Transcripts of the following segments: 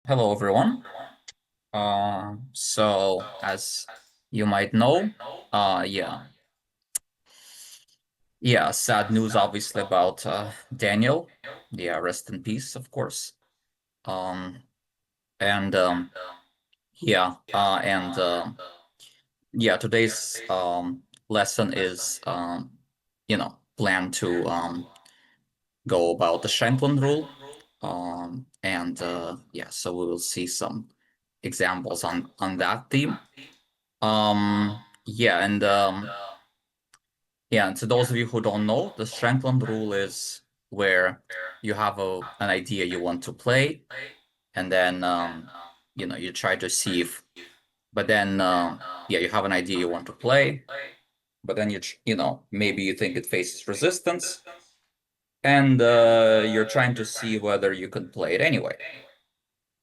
Hello, everyone. So as you might know, yeah, sad news obviously about Daniel. Yeah, rest in peace, of course. Um, and yeah, and yeah, today's lesson is plan to go about the Shankland Rule. And yeah, so we will see some examples on that theme. Yeah, and to those of you who don't know, the Shankland rule is where you have an idea you want to play, and then you try to see if, but then yeah, you have an idea you want to play, but then maybe you think it faces resistance, and you're trying to see whether you can play it anyway.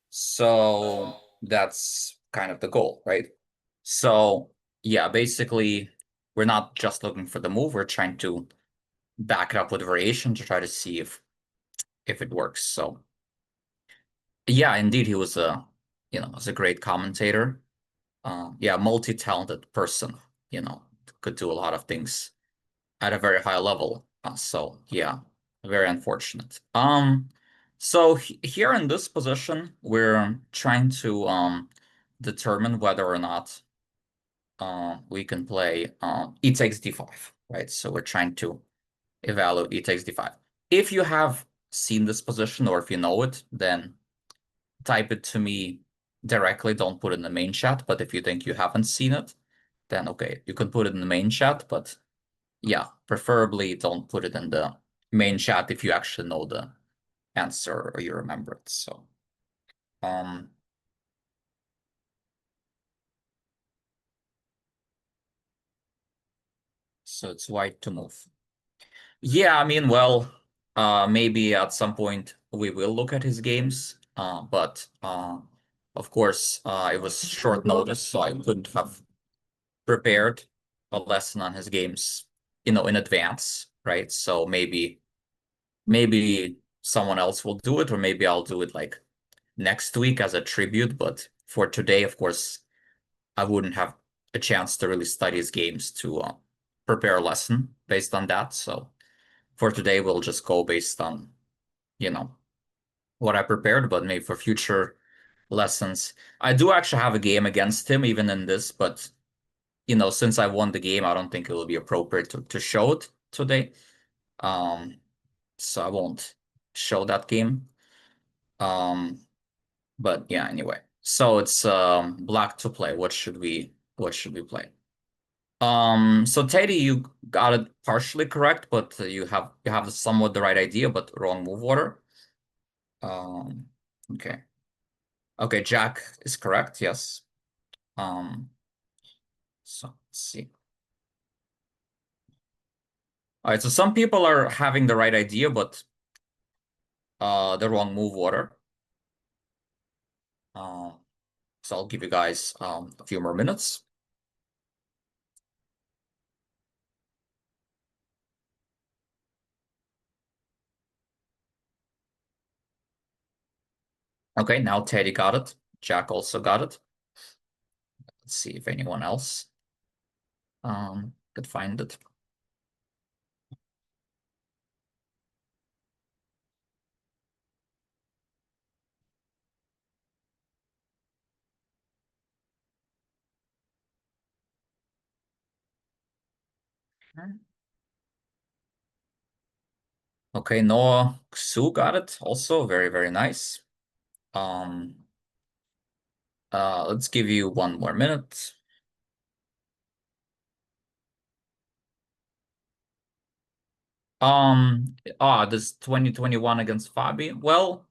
So that's kind of the goal, right? So yeah, basically, we're not just looking for the move, we're trying to back it up with variation to try to see if it works. So yeah, indeed, he was was a great commentator. Yeah, multi-talented person, could do a lot of things at a very high level. So yeah, very unfortunate. So here in this position, we're trying to determine whether or not we can play e takes d5, right? So we're trying to evaluate e takes d5. If you have seen this position or if you know it, then type it to me directly. Don't put it in the main chat. But if you think you haven't seen it, then okay, you can put it in the main chat. But yeah, preferably don't put it in the main chat if you actually know the answer or you remember it. So, um, so it's white to move. Yeah, I mean, well, maybe at some point we will look at his games, but of course, it was short notice, so I couldn't have prepared a lesson on his games, in advance, right? So maybe someone else will do it, or maybe I'll do it like next week as a tribute. But for today, of course, I wouldn't have a chance to really study his games to prepare a lesson based on that. So for today, we'll just go based on, you know, what I prepared, but maybe for future lessons. I do actually have a game against him, even in this, but since I won the game, I don't think it will be appropriate to show it today. Um, so I won't show that game. Um, but yeah, anyway. So it's black to play. What should we play? So Teddy, you got it partially correct, but you have somewhat the right idea, but wrong move order. Um, okay. Okay, Jack is correct, yes. Um, so let's see. All right, so some people are having the right idea, but the wrong move order. Uh, so I'll give you guys a few more minutes. Okay, now Teddy got it. Jack also got it. Let's see if anyone else could find it. Okay, Noah Xu got it also. Very, very nice. Um, let's give you one more minute. This 2021 against Fabi. Well,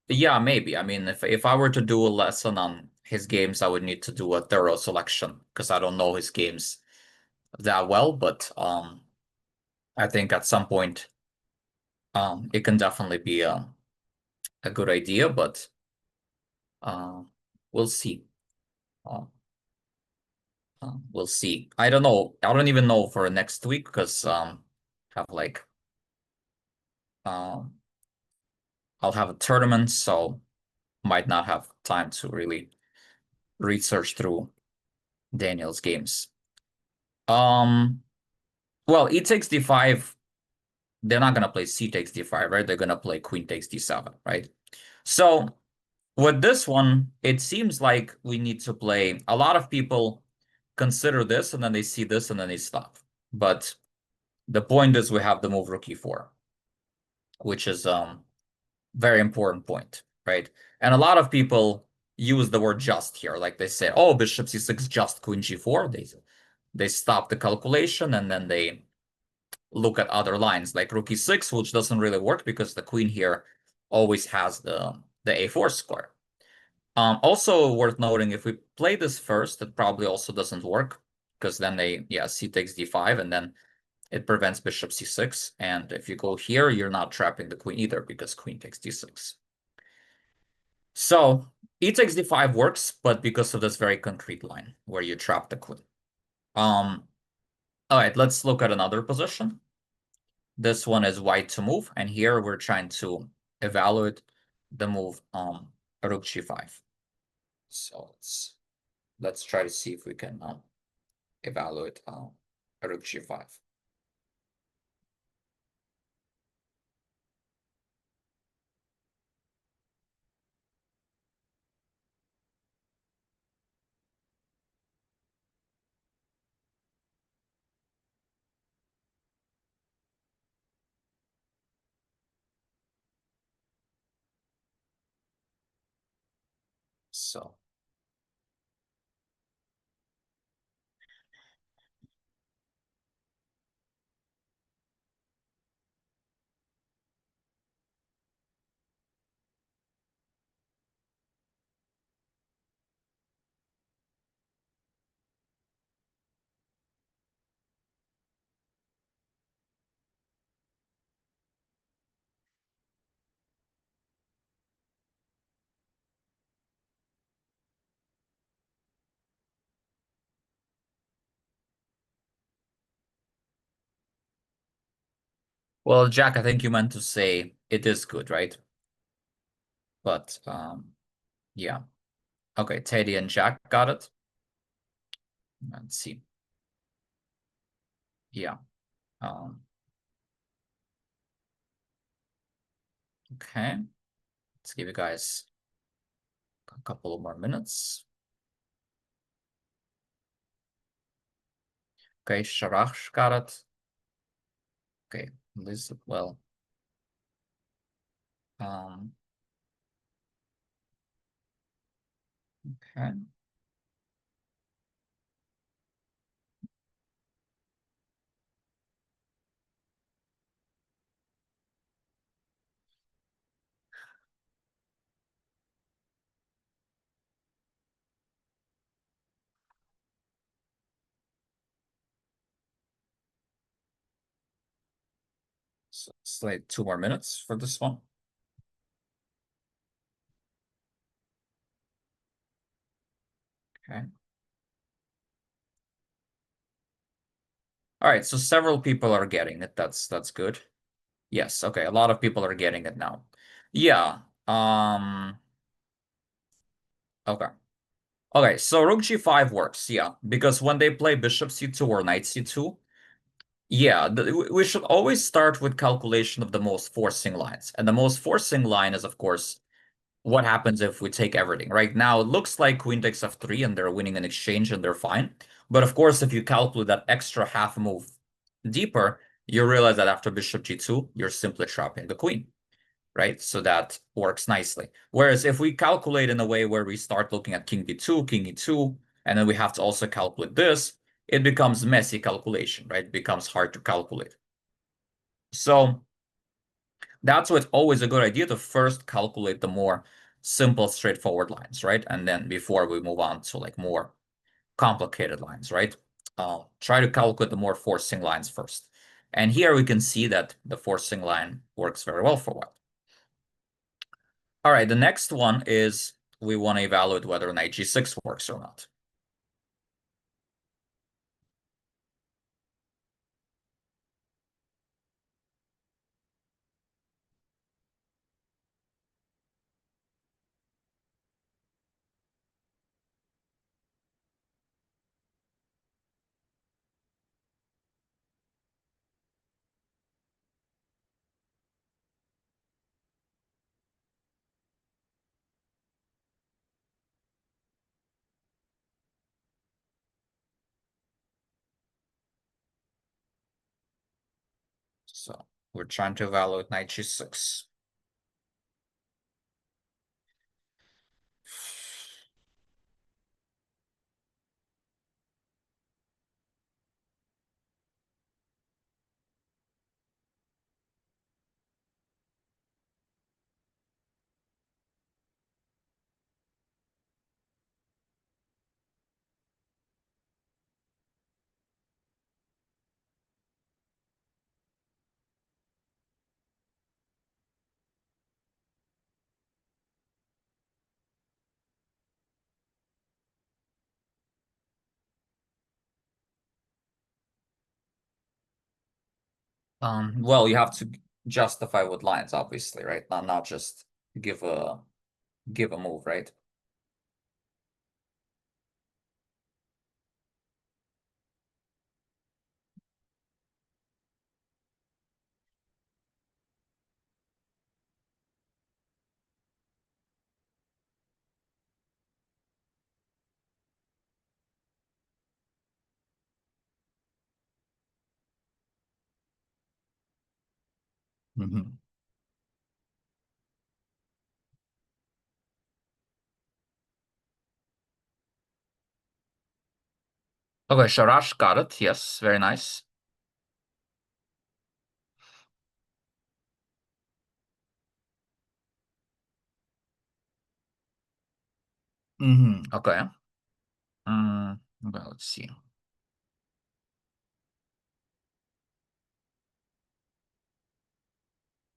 yeah, maybe. I mean, if I were to do a lesson on his games, I would need to do a thorough selection because I don't know his games that well, but I think at some point it can definitely be a good idea, but uh we'll see. Uh, we'll see. I don't know. I don't even know for next week because have like um I'll have a tournament, so might not have time to really research through Daniel's games. Um, well, e takes d5. They're not gonna play c takes d5, right? They're gonna play queen takes d7, right? So with this one, it seems like we need to play. A lot of people consider this, and then they see this, and then they stop. But the point is, we have the move rook e4, which is very important point, right? And a lot of people use the word just here, like they say, oh, bishop c6 just queen g4. They stop the calculation and then they look at other lines like rook e6, which doesn't really work because the queen here always has the a4 square. Also worth noting, if we play this first, it probably also doesn't work because then c takes d5 and then it prevents bishop c6. And if you go here, you're not trapping the queen either because queen takes d6. So e takes d5 works, but because of this very concrete line where you trap the queen. All right, let's look at another position. This one is white to move, and here we're trying to evaluate the move rook g5. So let's try to see if we can evaluate rook g5. So well, Jack, I think you meant to say it is good, right? But yeah. Okay, Teddy and Jack got it. Let's see. Yeah. Um, okay. Let's give you guys a couple of more minutes. Okay, Sharash got it. Okay, Liz, well. Um, okay. So it's like 2 more minutes for this one. Okay. All right, so several people are getting it. That's good. Yes, okay. A lot of people are getting it now. Yeah. Okay. Okay, so rook g5 works, yeah, because when they play bishop c2 or knight c2, yeah, we should always start with calculation of the most forcing lines. And the most forcing line is, of course, what happens if we take everything. Right now, it looks like queen takes f3 and they're winning an exchange and they're fine. But of course, if you calculate that extra half move deeper, you realize that after bishop g2, you're simply trapping the queen, right? So that works nicely. Whereas if we calculate in a way where we start looking at king b2, king e2, and then we have to also calculate this, it becomes messy calculation, right? It becomes hard to calculate. So that's why it's always a good idea to first calculate the more simple, straightforward lines, right? And then before we move on to like more complicated lines, right? Try to calculate the more forcing lines first. And here we can see that the forcing line works very well for white. All right, the next one is we want to evaluate whether knight g6 works or not. So we're trying to evaluate knight g6. Well, you have to justify with lines, obviously, right? Not just give a give a move, right? Hmm. Okay, Sharash got it. Yes, very nice. Okay. Well, let's see.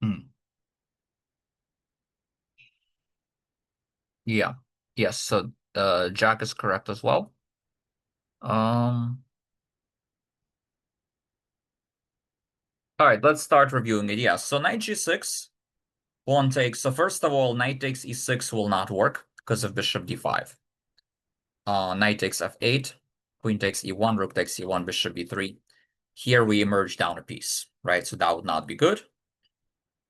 Mm, yeah. Yes, so Jack is correct as well. Um, all right, let's start reviewing it. Yeah, so knight g6, pawn takes. So first of all, knight takes e6 will not work because of bishop d5. Knight takes f8, queen takes e1, rook takes e1, bishop e3. Here we emerge down a piece, right? So that would not be good.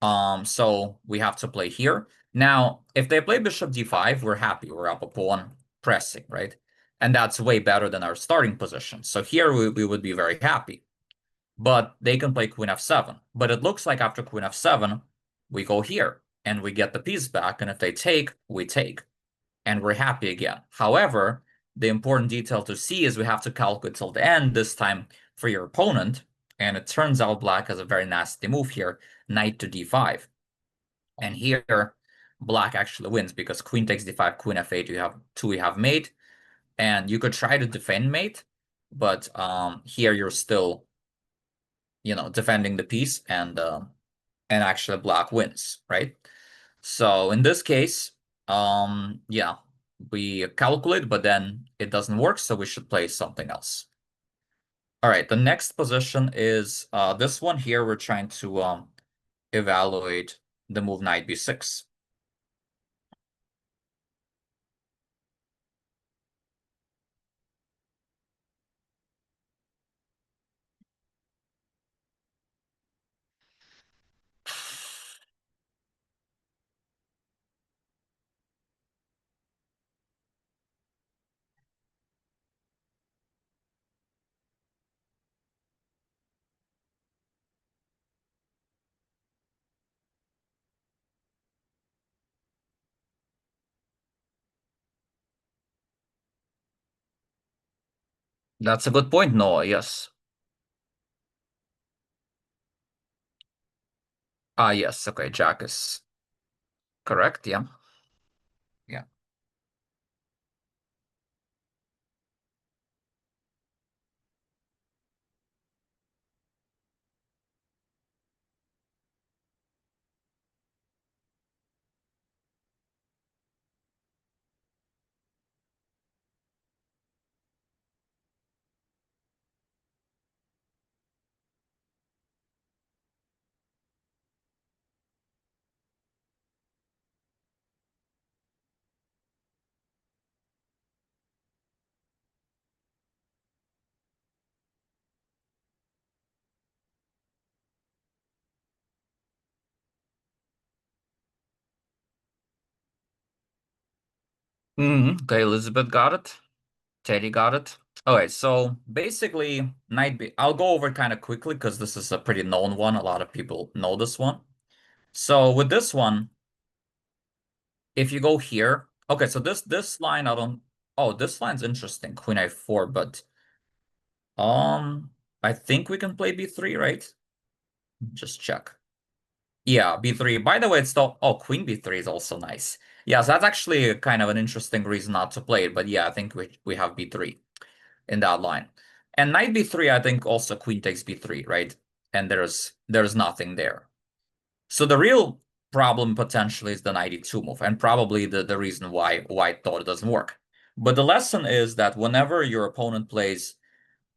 So we have to play here. Now, if they play bishop d5, we're happy. We're up a pawn pressing, right? And that's way better than our starting position. So here we would be very happy. But they can play queen f7. But it looks like after queen f7, we go here and we get the piece back. And if they take, we take. And we're happy again. However, the important detail to see is we have to calculate till the end, this time for your opponent. And it turns out black has a very nasty move here, knight to d5. And here, black actually wins because queen takes d5, queen f8, you have mate. And you could try to defend mate, but here you're still, defending the piece and actually black wins, right? So in this case, yeah, we calculate, but then it doesn't work, so we should play something else. All right, the next position is this one here. We're trying to evaluate the move knight b6. That's a good point, Noah. Yes. Ah, yes. Okay, Jack is correct. Yeah. Yeah. Okay, Elizabeth got it. Teddy got it. Okay, so basically, I'll go over it kind of quickly because this is a pretty known one. A lot of people know this one. So with this one, if you go here, okay, so this line I don't. Oh, this line's interesting. Queen I4, but um, I think we can play B3, right? Just check. Yeah, B3. By the way, it's still. Oh, Queen B3 is also nice. Yeah, so that's actually kind of an interesting reason not to play it. But yeah, I think we have B3 in that line. And knight b3, I think also queen takes b3, right? And there's nothing there. So the real problem potentially is the knight e2 move, and probably the reason why white thought it doesn't work. But the lesson is that whenever your opponent plays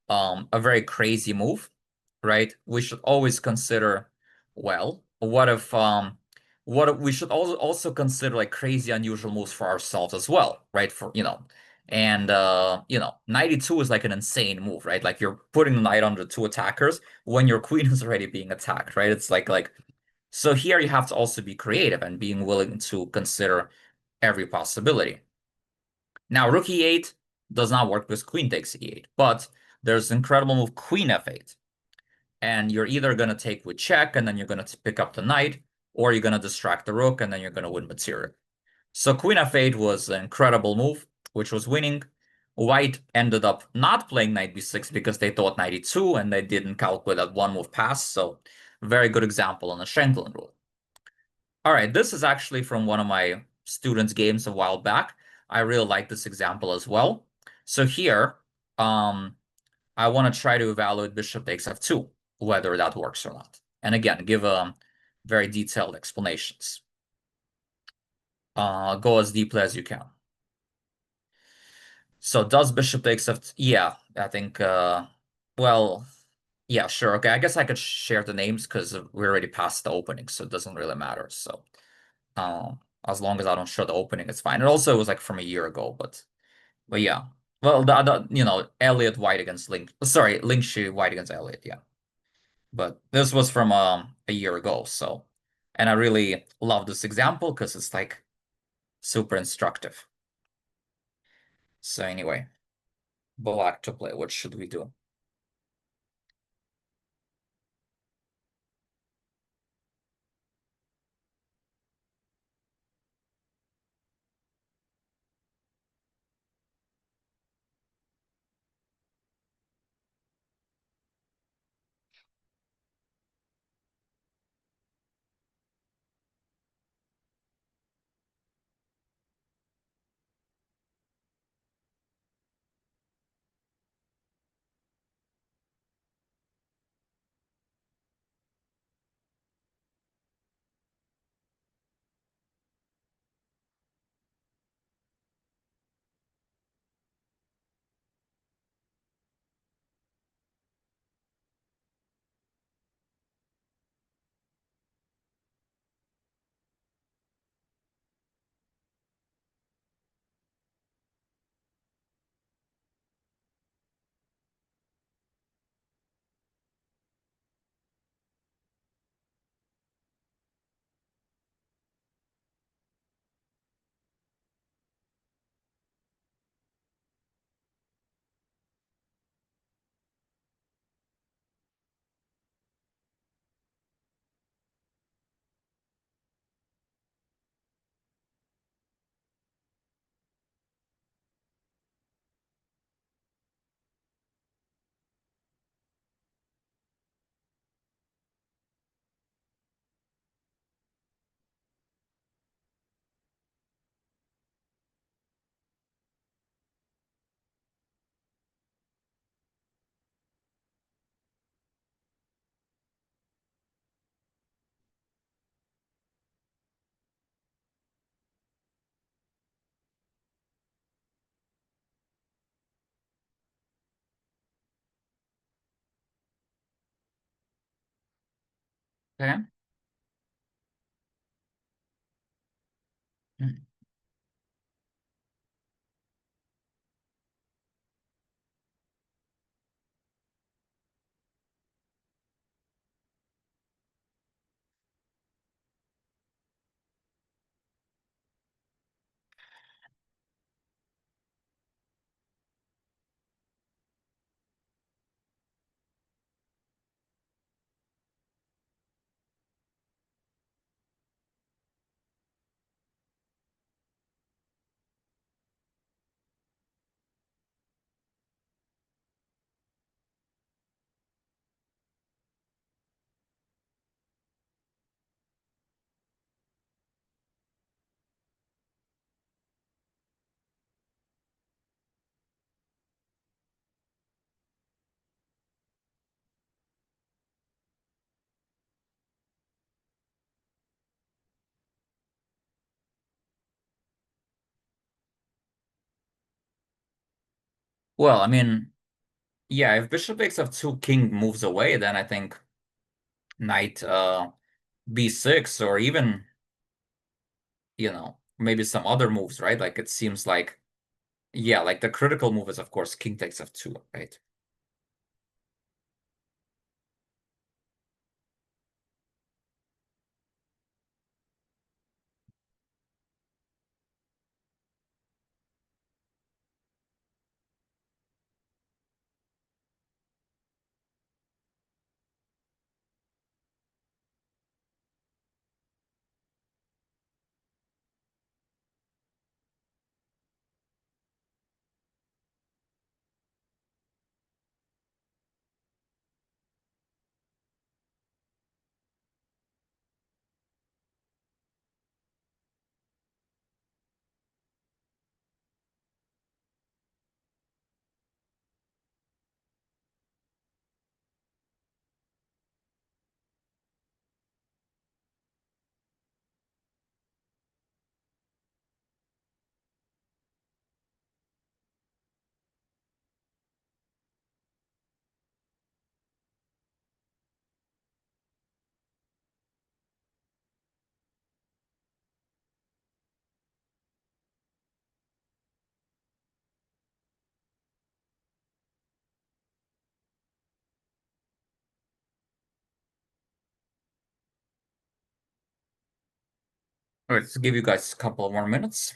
a very crazy move, right? We should always consider, well, what if we should also consider like crazy unusual moves for ourselves as well, right? For and knight e2 is like an insane move, right? Like you're putting the knight under two attackers when your queen is already being attacked, right? It's like so here you have to also be creative and being willing to consider every possibility. Now, rook e8 does not work because queen takes e8, but there's incredible move queen f8. And you're either going to take with check and then you're going to pick up the knight, or you're going to distract the rook and then you're going to win material. So queen f8 was an incredible move, which was winning. White ended up not playing knight b6 because they thought knight e2 and they didn't calculate that one move pass. So very good example on the Shankland rule. All right, this is actually from one of my students' games a while back. I really like this example as well. So here, I want to try to evaluate bishop takes f2, whether that works or not. And again, give very detailed explanations. Go as deeply as you can. So does bishop takes f2? Yeah, I think, well, yeah, sure. Okay, I guess I could share the names because we already passed the opening, so it doesn't really matter. So as long as I don't show the opening, it's fine. It also was like from a year ago, but yeah. Well, Elliot White against Link. Sorry, Link Shi White against Elliot. Yeah, but this was from a year ago. So, and I really love this example because it's like super instructive. So anyway, black to play. What should we do? Okay. Well, I mean, yeah, if bishop takes f2, king moves away, then I think knight b6 or even, maybe some other moves, right? Like it seems like, yeah, like the critical move is of course king takes f2, right? All right, let's give you guys a couple more minutes.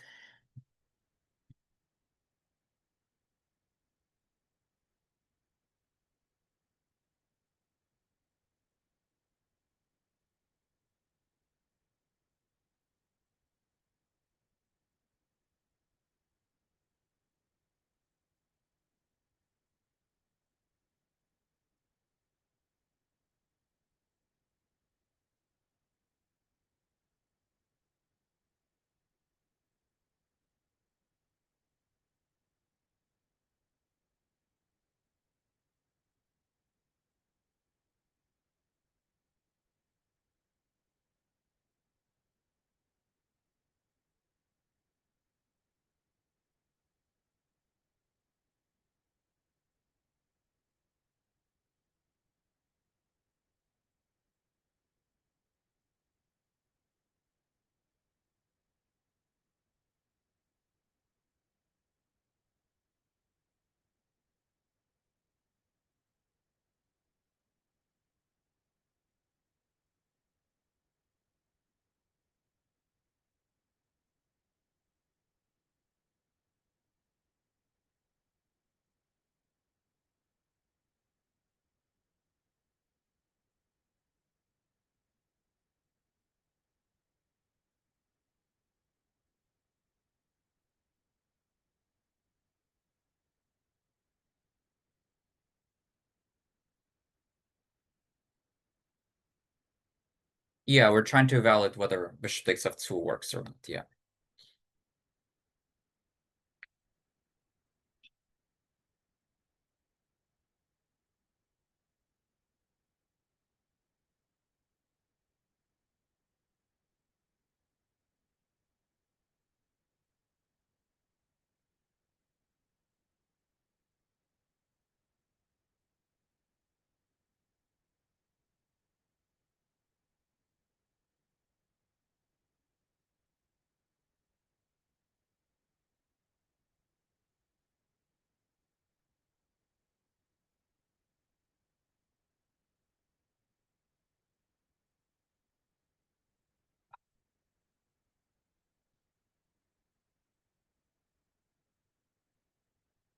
Yeah, we're trying to evaluate whether bishop takes f2 works or not. Yeah.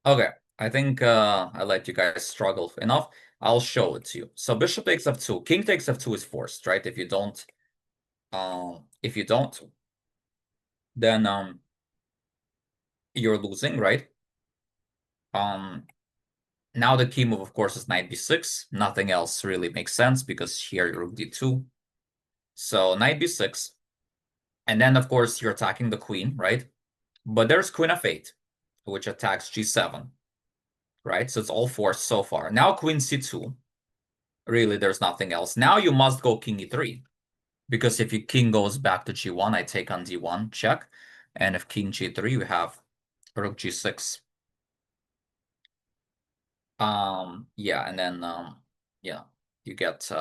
Okay, I think I let you guys struggle enough. I'll show it to you. So bishop takes f2, king takes f2 is forced, right? If you don't, then you're losing, right? Um, Now the key move, of course, is knight b6. Nothing else really makes sense because here you're rook d2. So knight b6, and then of course you're attacking the queen, right? But there's queen f8, which attacks g7, right? So it's all forced so far. Now queen c2. Really, there's nothing else. Now you must go king e3. Because if your king goes back to g1, I take on d1, check. And if king g3, we have rook g6. Yeah, and then yeah, you get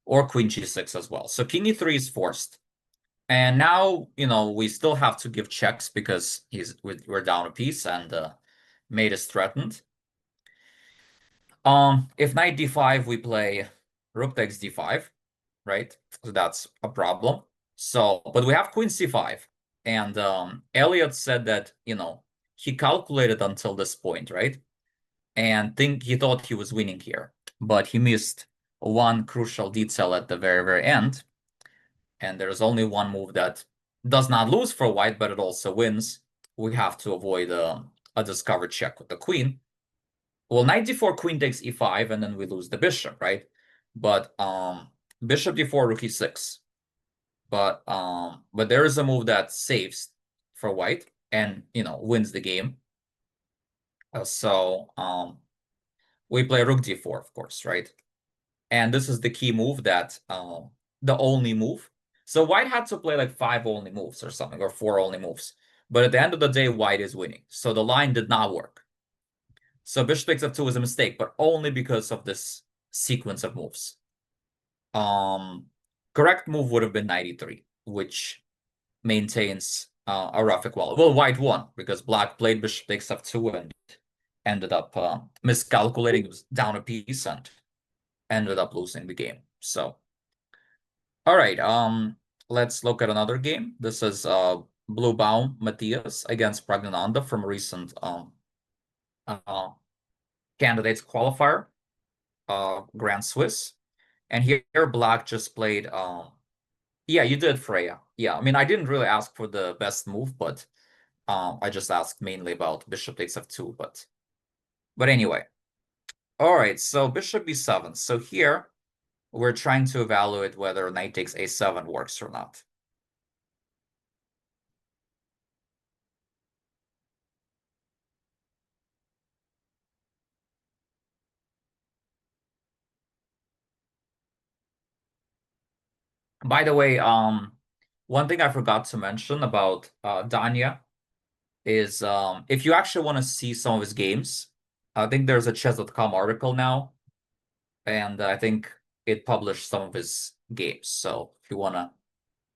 or queen g6 as well. So king e3 is forced. And now, we still have to give checks because we're down a piece and mate is threatened. If knight d5, we play rook takes d5, right? So that's a problem. So, but we have queen c5, and Elliot said that, he calculated until this point, right? And think he thought he was winning here, but he missed one crucial detail at the very, very end. And there's only one move that does not lose for white, but it also wins. We have to avoid a discovered check with the queen. Well, knight d4, queen takes e5, and then we lose the bishop, right? But bishop d4, rook e6. But there is a move that saves for white and wins the game. So we play rook d4, of course, right? And this is the key move that the only move. So white had to play like 5 only moves or something, or 4 only moves. But at the end of the day, white is winning. So the line did not work. So bishop takes f2 was a mistake, but only because of this sequence of moves. Correct move would have been knight e3, which maintains a rough equality. Well, white won because black played bishop takes f2 and ended up miscalculating. It was down a piece and ended up losing the game. So, all right, let's look at another game. This is Blue Baum Matthias against Pragnananda from a recent uh, candidates qualifier, Grand Swiss. And here black just played yeah, you did, Freya. Yeah, I mean, I didn't really ask for the best move, but I just asked mainly about bishop takes f2, but anyway. All right, so bishop b7. So here we're trying to evaluate whether knight takes a7 works or not. By the way, one thing I forgot to mention about Danya is if you actually want to see some of his games, I think there's a chess.com article now, and I think it published some of his games. So if you want to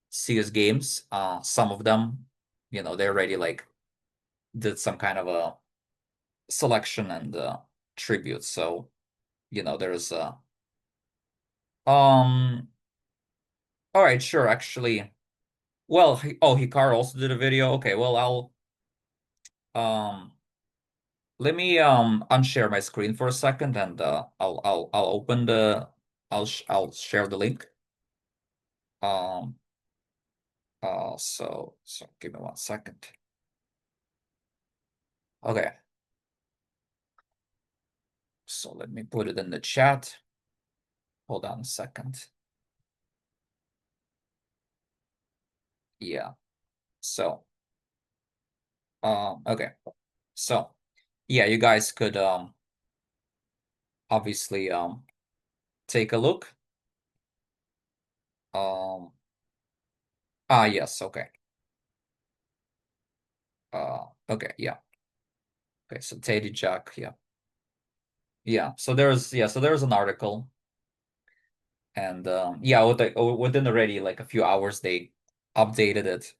see his games, some of them, they already like did some kind of a selection and tribute. So, there's all right, sure, actually. Well, Hikaru also did a video. Okay, well, um let me unshare my screen for a second and I'll open the I'll share the link. Um so give me 1 second. Okay. So let me put it in the chat. Hold on a second. Yeah. So okay. So yeah, you guys could obviously take a look. Um yes, okay. Okay, yeah. Okay, so Teddy Jack, yeah. Yeah, so there's an article, and yeah, within already like a few hours they updated it,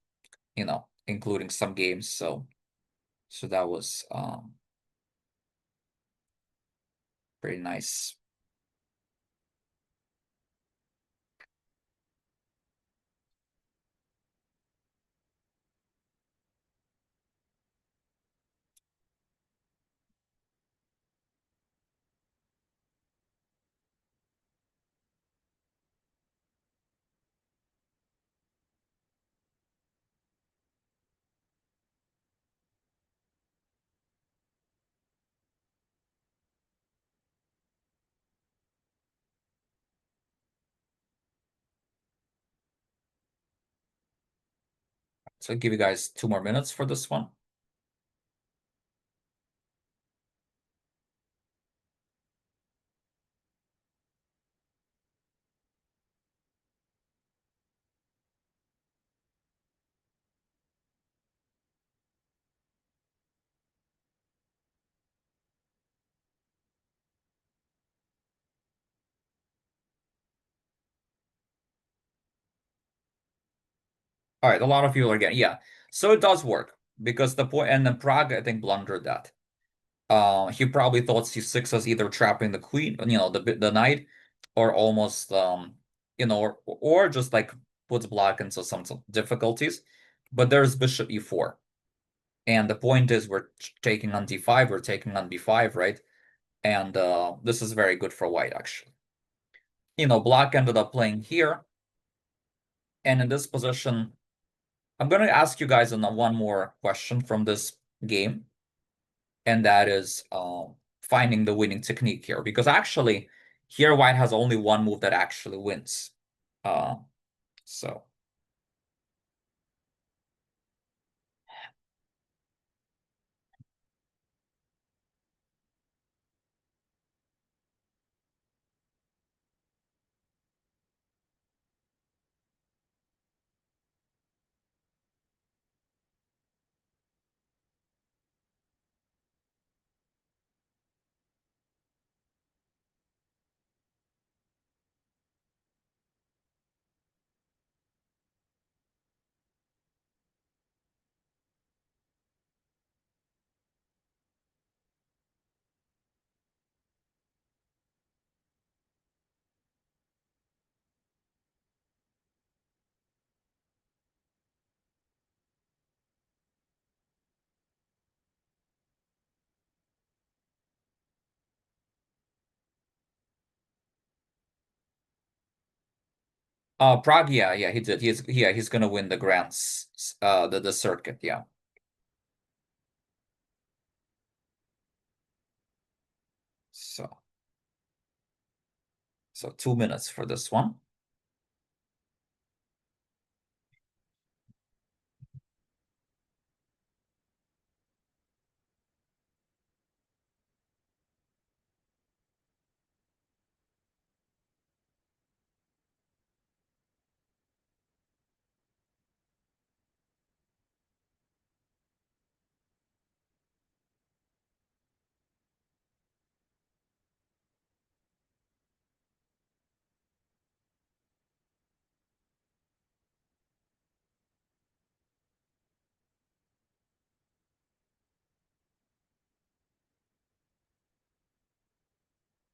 including some games. So that was pretty nice. So I'll give you guys 2 more minutes for this one. All right, a lot of people are getting, yeah. So it does work because the point, and then Prague, I think, blundered that. He probably thought C6 as either trapping the queen, the knight, or almost, or just like puts black into some difficulties. But there's bishop E4. And the point is we're taking on D5, we're taking on B5, right? And this is very good for white, actually. Black ended up playing here. And in this position, I'm going to ask you guys one more question from this game. And that is finding the winning technique here. Because actually, here white has only one move that actually wins. So Prague, yeah, he did. He's gonna win the grants, the circuit, yeah. So 2 minutes for this one.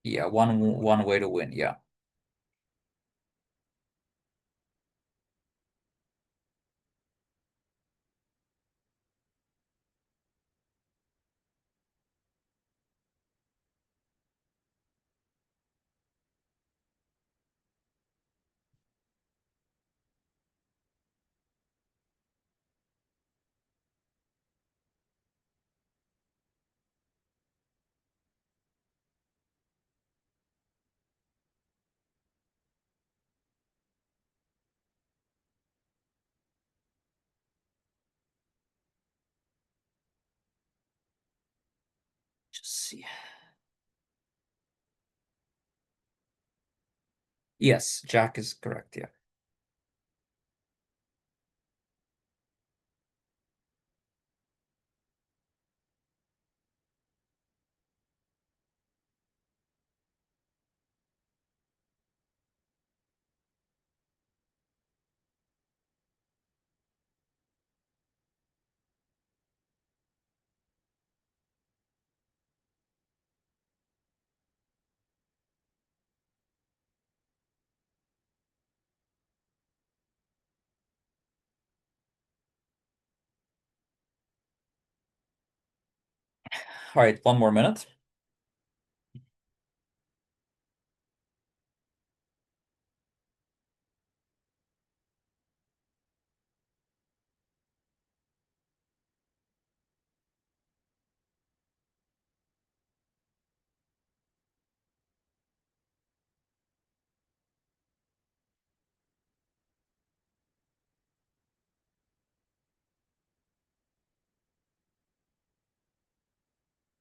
Yeah, one way to win, yeah. Just see. Yes, Jack is correct, yeah. All right, one more minute.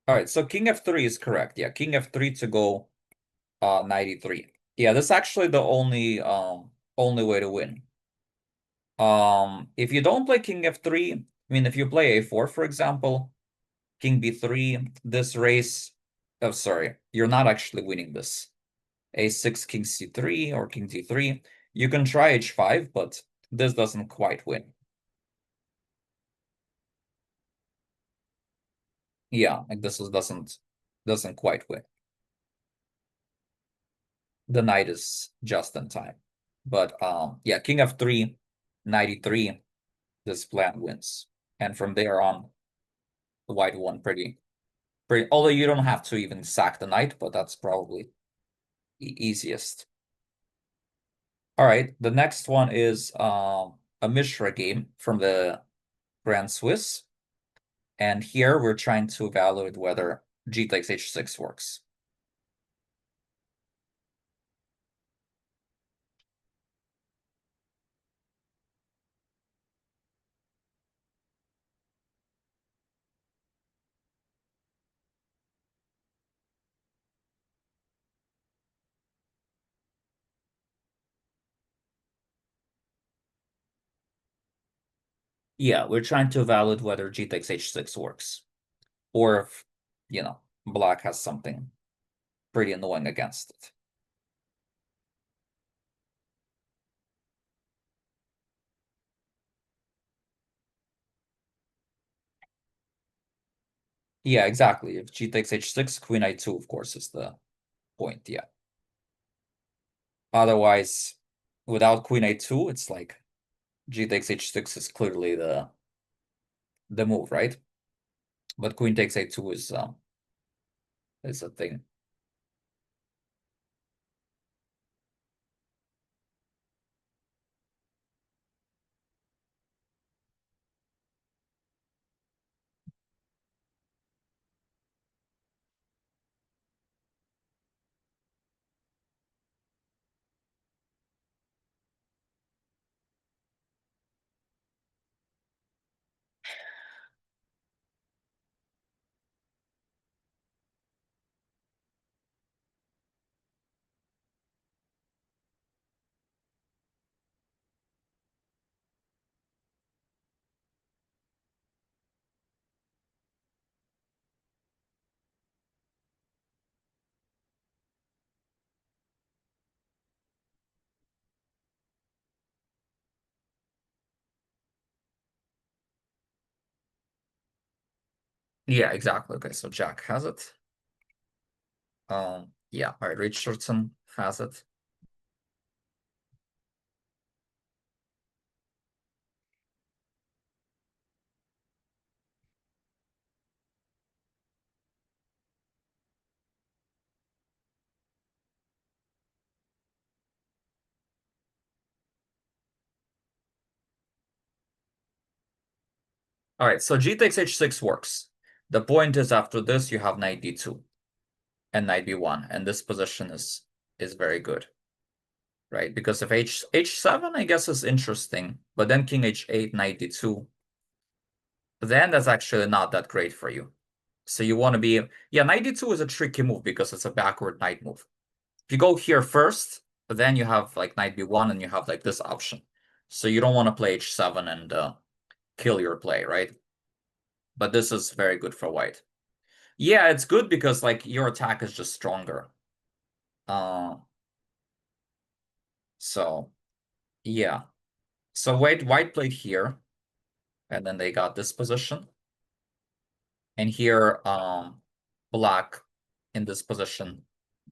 All right, so King F3 is correct. Yeah, King F3 to go 93. Yeah, that's actually the only way to win. If you don't play King F3, I mean if you play A4, for example, King B3, this race, oh sorry, you're not actually winning this. A6, King C3 or King D3. You can try H5, but this doesn't quite win. Yeah, like this is doesn't quite win. The knight is just in time. But yeah, king f3, knight e3, this plan wins. And from there on, the white won pretty although you don't have to even sack the knight, but that's probably the easiest. All right, the next one is a Mishra game from the Grand Swiss. And here we're trying to evaluate whether g takes h6 works. Yeah, we're trying to evaluate whether g takes h6 works, or if, black has something pretty annoying against it. Yeah, exactly. If g takes h6, queen i2, of course, is the point. Yeah. Otherwise, without queen a2, it's like g takes h6 is clearly the move, right? But queen takes a2 is a thing. Yeah, exactly. Okay, so Jack has it. Yeah, all right, Richardson has it. All right, so g takes h6 works. The point is after this you have knight d2 and knight b1, and this position is very good, right? Because if h7, I guess, is interesting, but then king h8, knight d2, then that's actually not that great for you. So you want to be, yeah, knight d2 is a tricky move because it's a backward knight move. If you go here first, then you have like knight b1 and you have like this option. So you don't want to play h7 and kill your play, right? But this is very good for white. Yeah, it's good because like your attack is just stronger. Uh, so yeah. So white played here, and then they got this position. And here, black in this position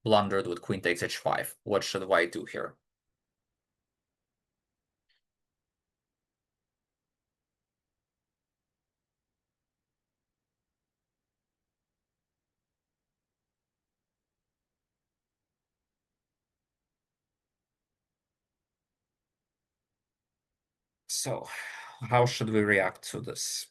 blundered with queen takes h5. What should white do here? So how should we react to this?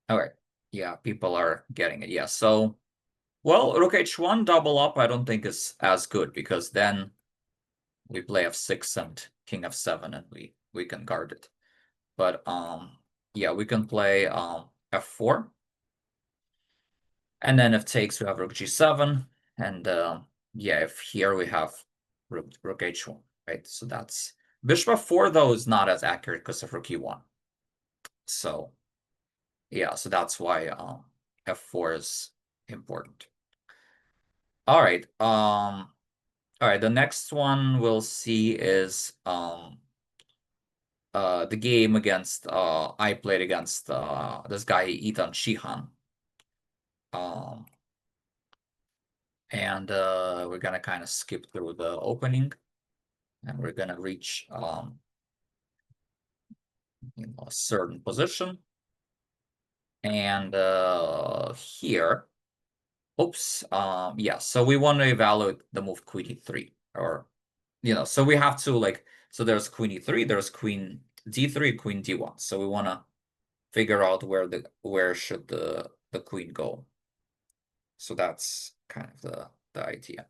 All right. Yeah, people are getting it. Yeah. So, well, rook h1 double up, I don't think is as good because then we play f6 and king f7 and we can guard it. But yeah, we can play f4. And then if takes, we have rook g7. And yeah, if here we have rook h1, right? So that's bishop f4 though is not as accurate because of rook e1. So yeah, so that's why f4 is important. All right. All right, the next one we'll see is the game against I played against this guy Ethan Shihan. Um and we're gonna kind of skip through the opening and we're gonna reach a certain position. And here, oops, yeah, so we want to evaluate the move queen e3, or so we have to like, so there's queen e3, there's queen d3, queen d1. So we want to figure out where should the queen go. So that's kind of the idea.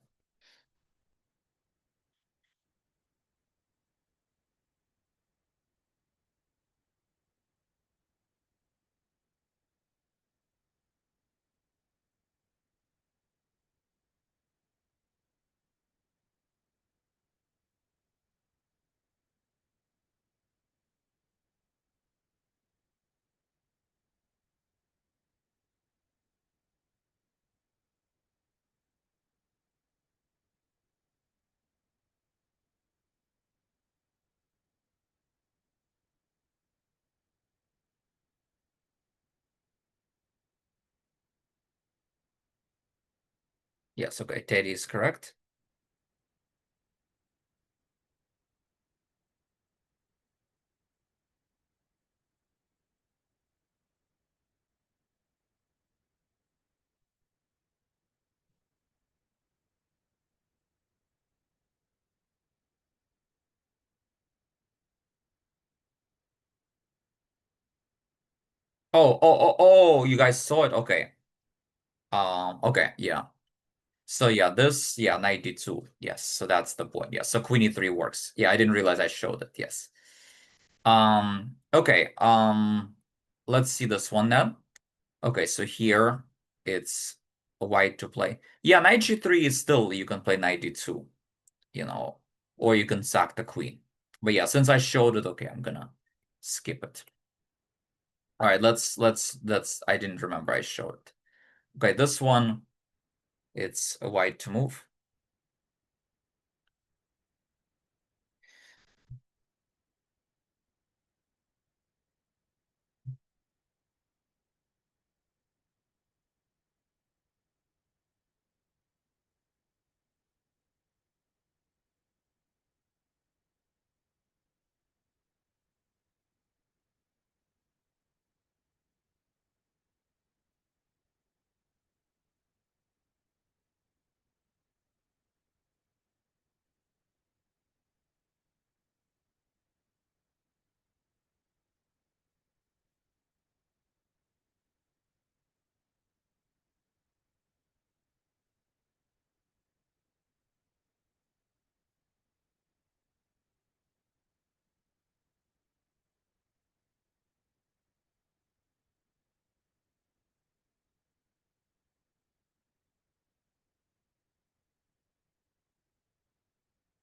Yes, okay, Teddy is correct. Oh, you guys saw it? Okay. Okay, yeah. So yeah, this, yeah, knight d2. Yes, so that's the point. Yeah, so queen e3 works. Yeah, I didn't realize I showed it. Yes. Okay, let's see this one then. Okay, so here it's a white to play. Yeah, knight g3 is still, you can play knight d2, or you can sack the queen. But yeah, since I showed it, okay, I'm gonna skip it. All right, I didn't remember I showed it. Okay, this one, it's a white to move.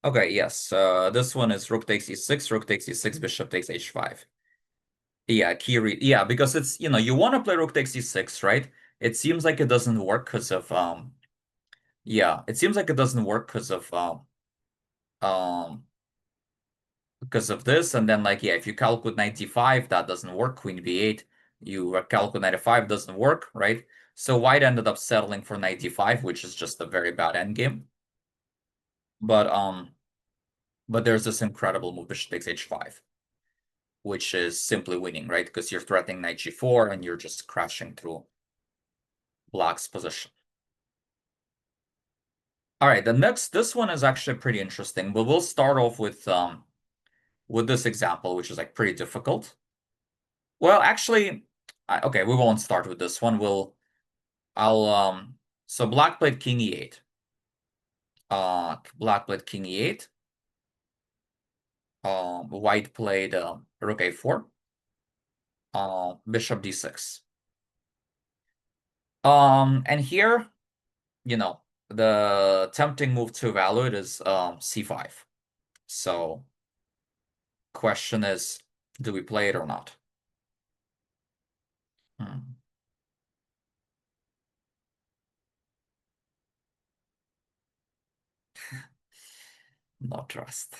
Okay, yes. This one is rook takes e6, rook takes e6, bishop takes h5. Yeah, yeah, because it's, you want to play rook takes e6, right? It seems like it doesn't work because of yeah, it seems like it doesn't work um because of this, and then like, yeah, if you calculate 95, that doesn't work. Queen b8, you calculate 95, doesn't work, right? So white ended up settling for 95, which is just a very bad endgame. But there's this incredible move, bishop takes h5, which is simply winning, right? Because you're threatening knight g4 and you're just crashing through black's position. All right, this one is actually pretty interesting, but we'll start off with this example, which is like pretty difficult. Well, actually, okay, we won't start with this one. So black played king e8. Black played king e8. White played rook a4, bishop d6. And here, the tempting move to evaluate is c5. So question is, do we play it or not? Hmm. No trust.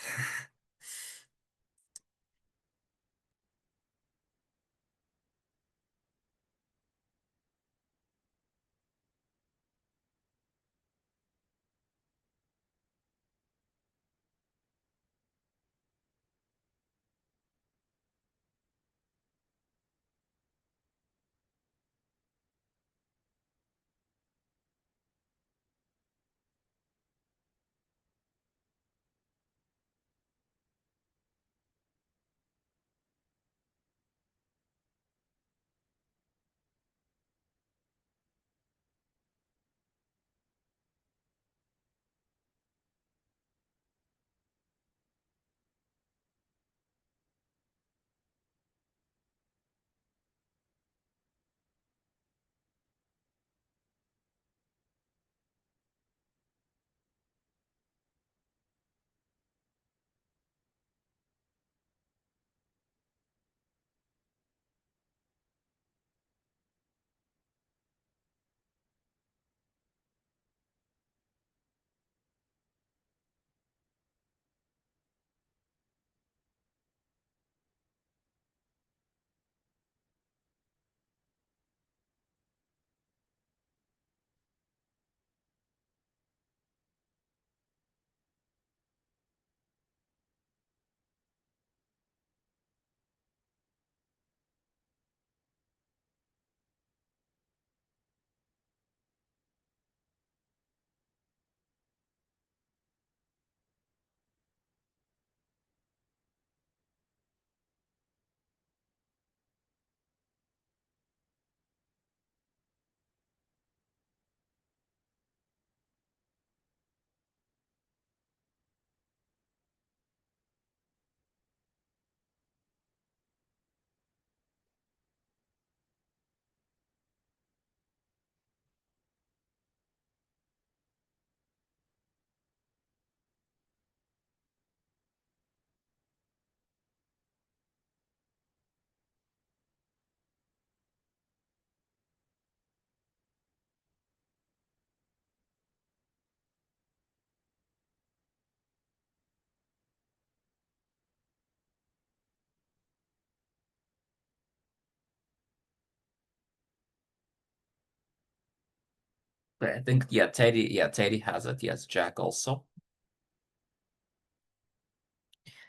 I think Teddy has it. Yes, Jack also.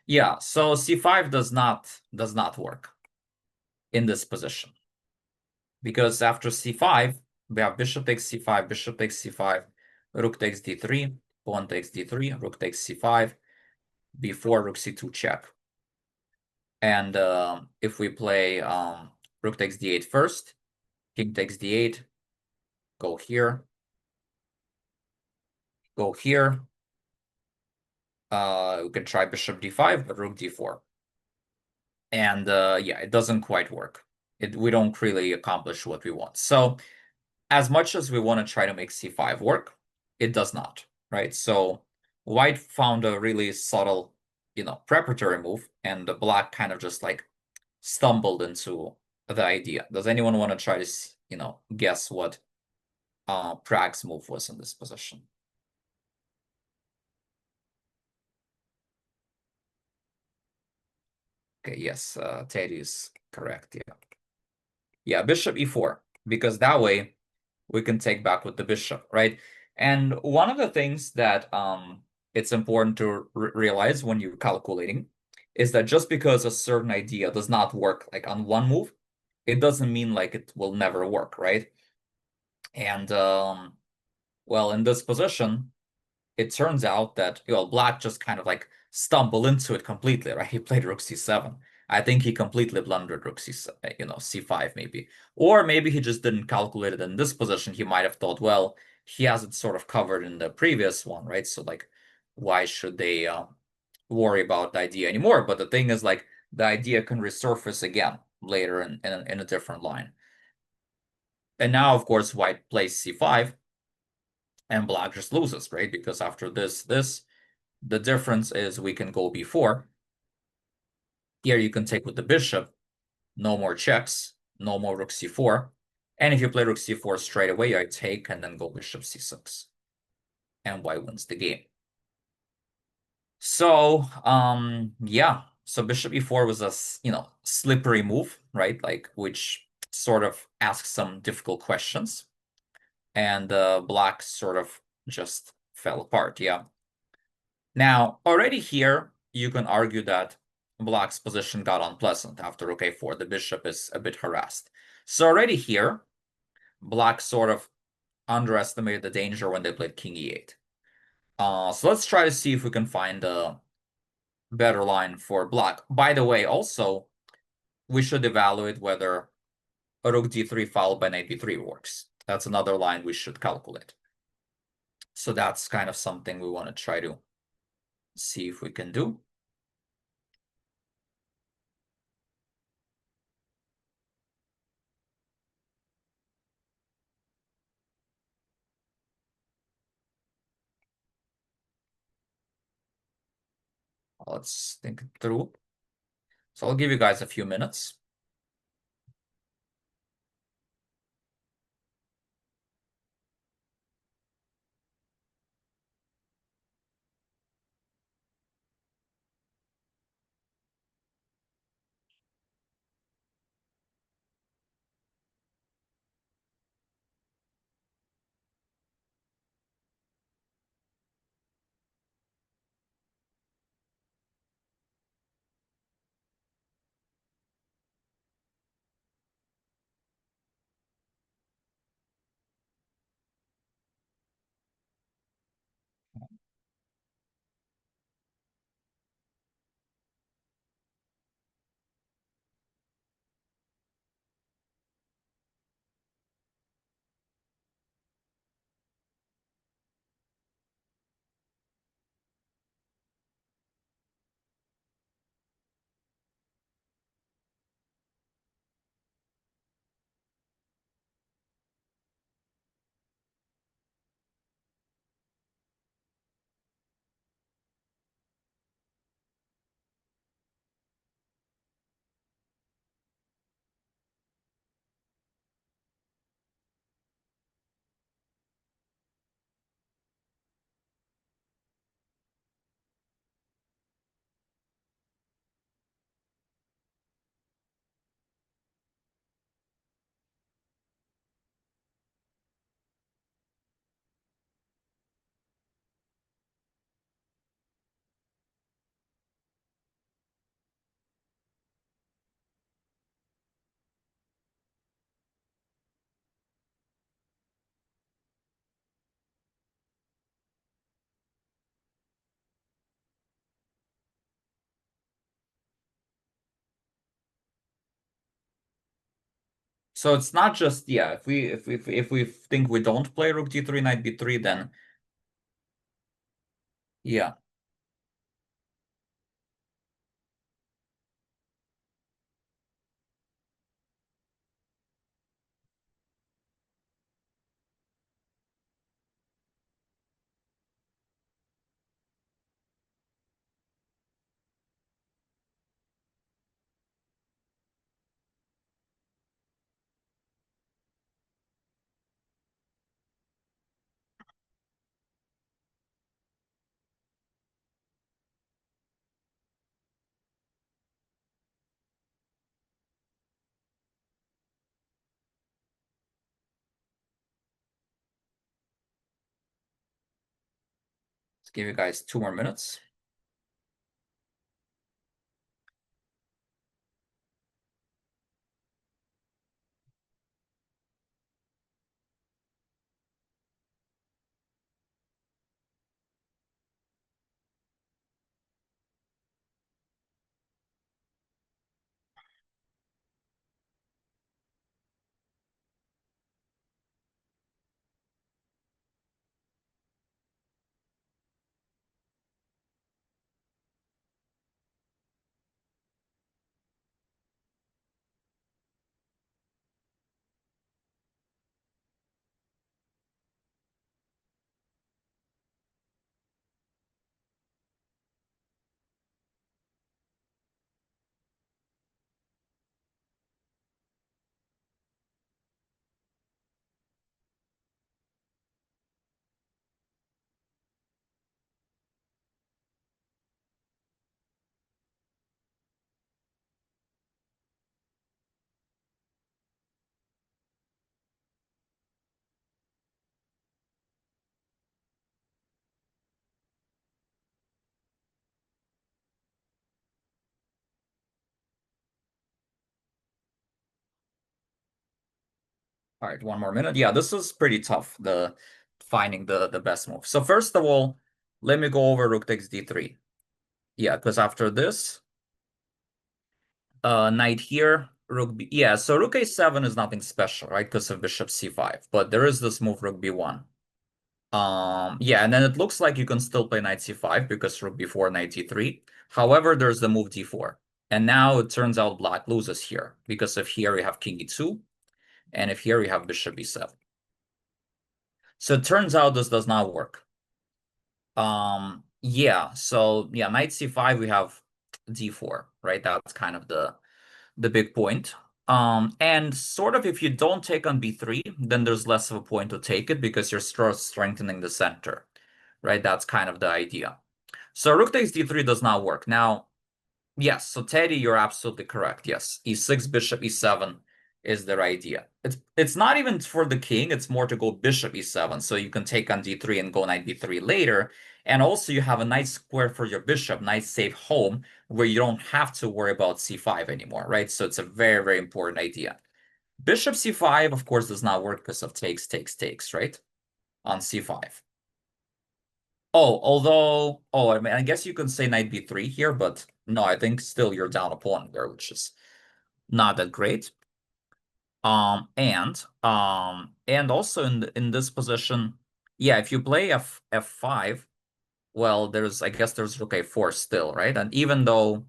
Yeah, so c5 does not work in this position because after c5 we have bishop takes c5, bishop takes c5, rook takes d3, pawn takes d3, rook takes c5, b4, rook c2 check. And if we play rook takes d8 first, king takes d8, go here, go here. We can try bishop d5, but rook d4. And yeah, it doesn't quite work. We don't really accomplish what we want. So as much as we want to try to make c5 work, it does not, right? So white found a really subtle, preparatory move, and the black kind of just like stumbled into the idea. Does anyone want to try to, guess what Prague's move was in this position? Okay, yes, Teddy is correct. Yeah. Yeah, bishop e4, because that way we can take back with the bishop, right? And one of the things that it's important to realize when you're calculating is that just because a certain idea does not work like on one move, it doesn't mean like it will never work, right? And well, in this position, it turns out that black just kind of like stumbled into it completely, right? He played rook c7. I think he completely blundered rook c5 maybe. Or maybe he just didn't calculate it in this position. He might have thought, well, he has it sort of covered in the previous one, right? So like why should worry about the idea anymore. But the thing is, like, the idea can resurface again later in a different line. And now, of course, white plays c5, and black just loses, right? Because after this, the difference is we can go b4. Here you can take with the bishop, no more checks, no more rook c4. And if you play rook c4 straight away, I take and then go bishop c6. And white wins the game. So, yeah. So bishop e4 was a, slippery move, right? Like, which sort of asks some difficult questions. And black sort of just fell apart, yeah. Now, already here, you can argue that black's position got unpleasant after rook a4. The bishop is a bit harassed. So already here, black sort of underestimated the danger when they played king e8. So let's try to see if we can find a better line for black. By the way, also, we should evaluate whether a rook d3 followed by knight b3 works. That's another line we should calculate. So that's kind of something we want to try to see if we can do. Let's think it through. So I'll give you guys a few minutes. So it's not just, yeah, if we think we don't play rook d3, knight b3, then yeah. Let's give you guys 2 more minutes. All right, one more minute. Yeah, this is pretty tough, the finding the best move. So first of all, let me go over rook takes d3. Yeah, because after this, knight here, rook b. Yeah, so rook a7 is nothing special, right? Because of bishop c5. But there is this move rook b1. Yeah, and then it looks like you can still play knight c5 because rook b4, knight d3. However, there's the move d4. And now it turns out black loses here because if here you have king e2, and if here you have bishop e7. So it turns out this does not work. Yeah, so yeah, knight c5, we have d4, right? That's kind of the big point. And sort of if you don't take on b3, then there's less of a point to take it because you're strengthening the center, right? That's kind of the idea. So rook takes d3 does not work. Now, yes, so Teddy, you're absolutely correct. Yes, e6, bishop e7 is their idea. It's not even for the king, it's more to go bishop e7, so you can take on d3 and go knight b3 later. And also you have a nice square for your bishop, nice safe home, where you don't have to worry about c5 anymore, right? So it's a very, very important idea. Bishop c5, of course, does not work because of takes, right? On c5. Oh, although, I mean, I guess you can say knight b3 here, but no, I think still you're down a pawn there, which is not that great. And also in this position, yeah, if you play f5, well, I guess there's rook a4 still, right? And even though,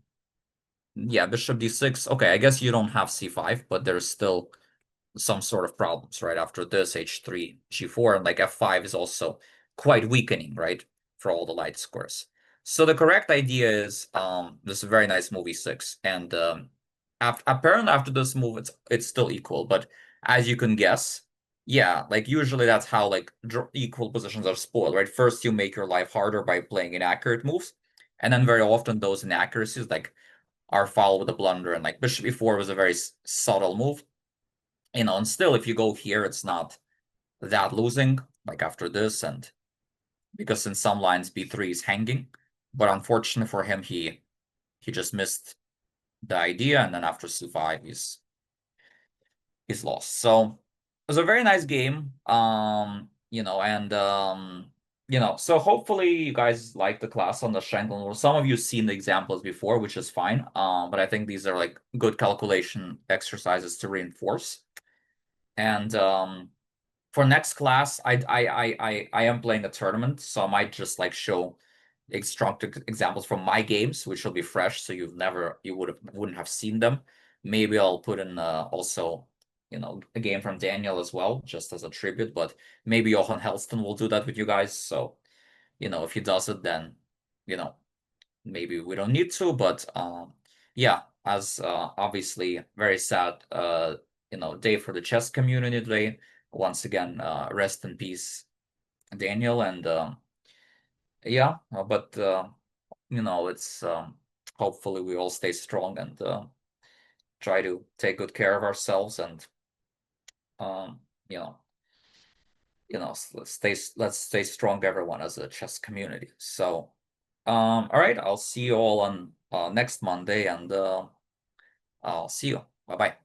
yeah, bishop d6, okay, I guess you don't have c5, but there's still some sort of problems, right? After this, h3, g4, and like f5 is also quite weakening, right? For all the light squares. So the correct idea is this is a very nice move e6. And apparently after this move, it's still equal. But as you can guess, yeah, like usually that's how like equal positions are spoiled, right? First, you make your life harder by playing inaccurate moves. And then very often those inaccuracies like are followed with a blunder. And like bishop e4 was a very subtle move, and still if you go here, it's not that losing, like after this, and because in some lines b3 is hanging, but unfortunately for him, he just missed the idea, and then after c5 he's lost. So it was a very nice game. So hopefully you guys like the class on the Shankland Rule. Some of you seen the examples before, which is fine. But I think these are like good calculation exercises to reinforce. And for next class, I am playing a tournament, so I might just like show instructive examples from my games, which will be fresh, so you wouldn't have seen them. Maybe I'll put in also, a game from Daniel as well, just as a tribute. But maybe Johan Helston will do that with you guys. So, if he does it, then you know maybe we don't need to. But yeah, as obviously very sad day for the chess community today. Once again, rest in peace, Daniel. And yeah, but it's hopefully we all stay strong and try to take good care of ourselves and um, you know, let's stay strong, everyone, as a chess community. So, all right, I'll see you all on next Monday, and I'll see you. Bye bye.